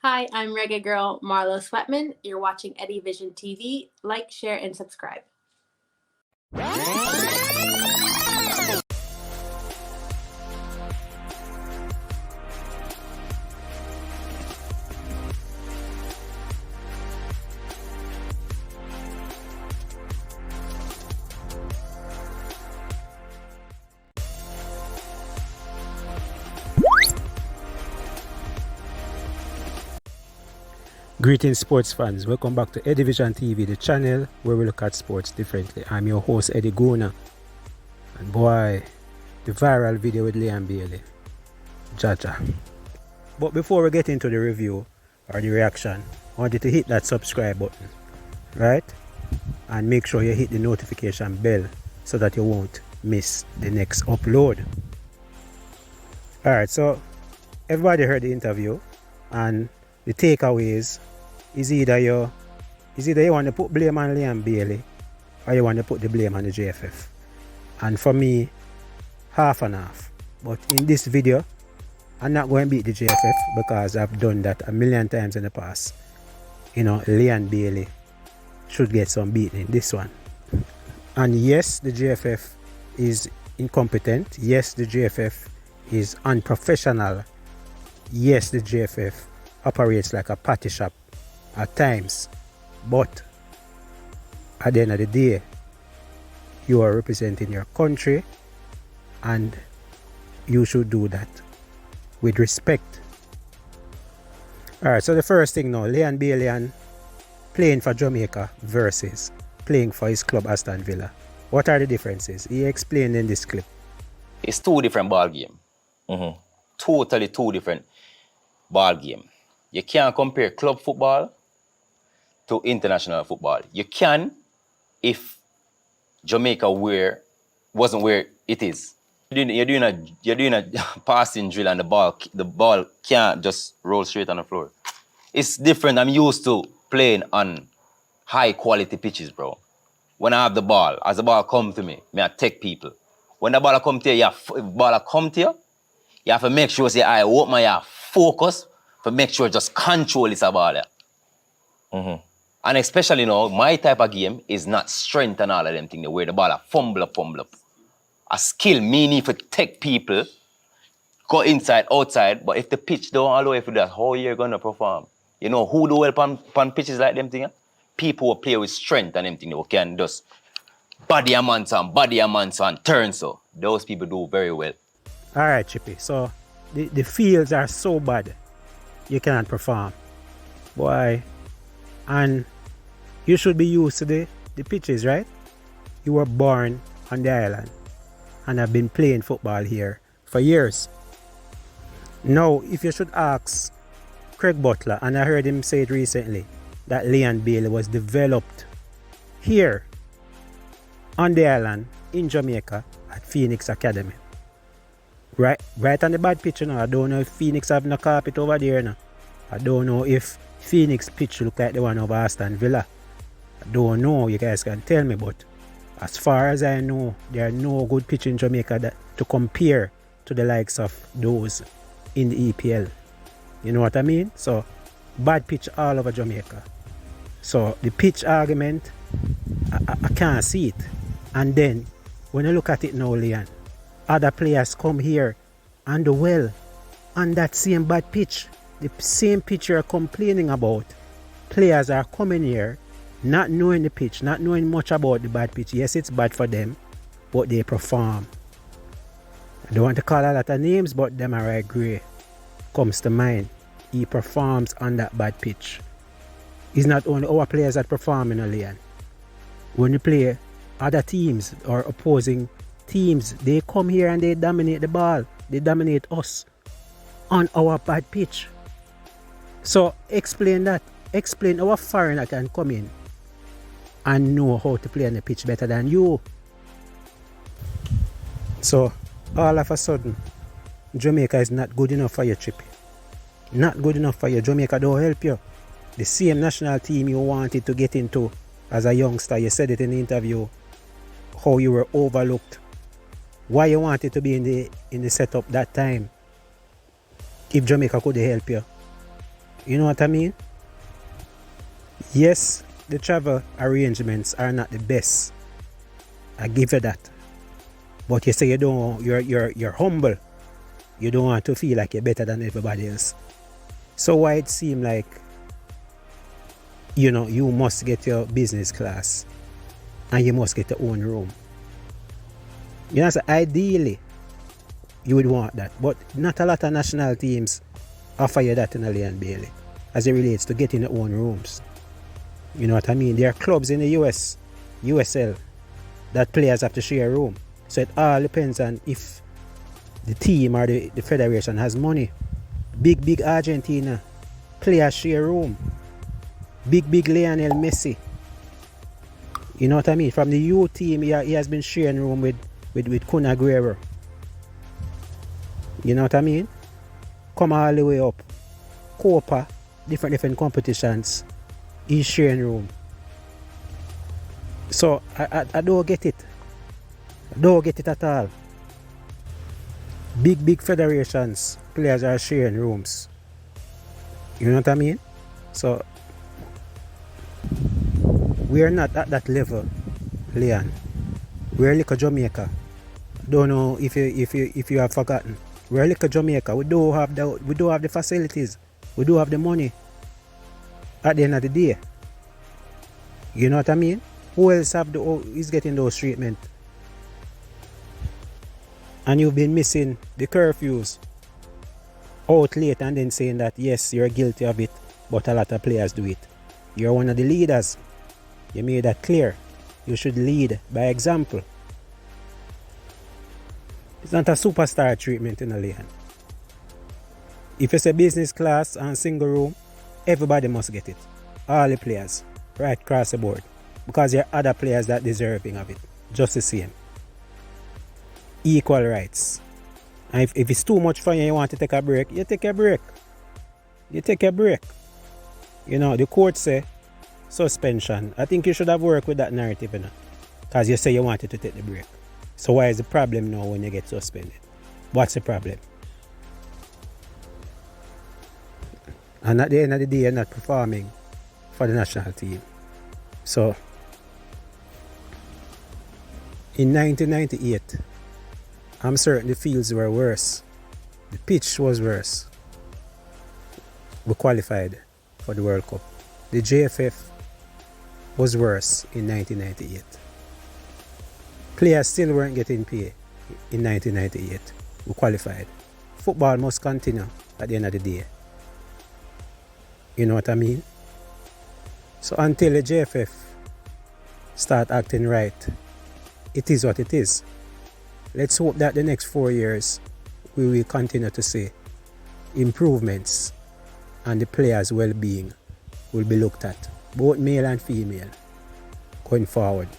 Hi, I'm reggae girl Marlo Sweatman. You're watching Eddie Vision TV. Like, share, and subscribe. Greetings sports fans, welcome back to Eddie Vision TV, the channel where we look at sports differently. I'm your host Eddie Guna, and boy, the viral video with Liam Bailey, Jaja. But before we get into the review or the reaction, I want you to hit that subscribe button, right? And make sure you hit the notification bell so that you won't miss the next upload. Alright, so everybody heard the interview, and the takeaways is either you want to put blame on Liam Bailey or you want to put the blame on the JFF. And for me, half and half. But in this video, I'm not going to beat the JFF because I've done that a million times in the past. You know, Liam Bailey should get some beating in this one. And yes, the JFF is incompetent. Yes, the JFF is unprofessional. Yes, the JFF operates like a patty shop at times, but at the end of the day, you are representing your country and you should do that with respect. Alright, so the first thing now, Liam Bailey playing for Jamaica versus playing for his club Aston Villa. What are the differences? He explained in this clip. It's two different ball games. Totally two different ball games. You can't compare club football to international football. You can if Jamaica wasn't where it is. You're doing a passing drill and the ball can't just roll straight on the floor. It's different. I'm used to playing on high quality pitches, bro. When I have the ball, as the ball come to me, I take people. When the ball come to you, you have to make sure say I open my focus. To make sure just control is about it. And especially now, my type of game is not strength and all of them things where the ball fumble up. A skill meaning for take people, go inside, outside, but if the pitch don't allow you for that, how you're gonna perform? You know who do well on pitches like them things? People who play with strength and them things who can just body a man son, turn so. Those people do very well. Alright, Chippy, so the fields are so bad. You cannot perform. Boy, and you should be used to the pitches, right? You were born on the island and have been playing football here for years. Now, if you should ask Craig Butler, and I heard him say it recently, that Liam Bailey was developed here on the island in Jamaica at Phoenix Academy. Right on the bad pitch, you know. I don't know if Phoenix have no carpet over there now. I don't know if Phoenix pitch look like the one over Aston Villa. I don't know, you guys can tell me, but as far as I know, there are no good pitch in Jamaica to compare to the likes of those in the EPL. You know what I mean? So, bad pitch all over Jamaica. So, the pitch argument, I can't see it. And then, when I look at it now, Liam, other players come here and do well on that same bad pitch. The same pitch you're complaining about. Players are coming here not knowing the pitch, not knowing much about the bad pitch. Yes, it's bad for them, but they perform. I don't want to call a lot of names, but them are right Gray comes to mind. He performs on that bad pitch. It's not only our players that perform in a lane. When you play other teams or opposing teams, they come here and they dominate the ball. They dominate us on our bad pitch. So explain that. Explain our foreigner can come in and know how to play on the pitch better than you. So all of a sudden, Jamaica is not good enough for you, Chippy. Not good enough for you. Jamaica don't help you. The same national team you wanted to get into as a youngster, you said it in the interview, how you were overlooked. Why you wanted to be in the setup that time if Jamaica could help you. You know what I mean? Yes, the travel arrangements are not the best. I give you that. But you say you're humble. You don't want to feel like you're better than everybody else. So why it seem like, you know, you must get your business class and you must get your own room. You know, so ideally you would want that. But not a lot of national teams offer you that in a Leon Bailey as it relates to getting your own rooms. You know what I mean? There are clubs in the US, USL, that players have to share a room. So it all depends on if the team or the federation has money. Big Argentina, players share a room. Big Lionel Messi. You know what I mean? From the U team, he has been sharing room with Kun Aguero. You know what I mean? Come all the way up. Copa, different competitions. He's sharing room. So I don't get it. I don't get it at all. Big federations, players are sharing rooms. You know what I mean? So we are not at that level, Leon. We're like a Jamaica. Don't know if you have forgotten. We're like a Jamaica. We don't have the facilities. We don't have the money. At the end of the day. You know what I mean? Who else is getting those treatment? And you've been missing the curfews out late and then saying that yes, you're guilty of it, but a lot of players do it. You're one of the leaders. You made that clear. You should lead by example. It's not a superstar treatment in a Leon. If it's a business class and single room, everybody must get it. All the players, right across the board. Because there are other players that deserving of it. Just the same. Equal rights. And if it's too much for you, you want to take a break, you take a break. You take a break. You know, the court say suspension. I think you should have worked with that narrative, you know. Because you say you wanted to take the break. So why is the problem now when you get suspended? What's the problem? And at the end of the day, you're not performing for the national team. So, in 1998, I'm certain the fields were worse. The pitch was worse. We qualified for the World Cup. The JFF was worse in 1998. Players still weren't getting paid in 1998. We qualified. Football must continue at the end of the day. You know what I mean? So until the JFF start acting right, it is what it is. Let's hope that the next 4 years we will continue to see improvements and the players' well-being will be looked at, both male and female, going forward.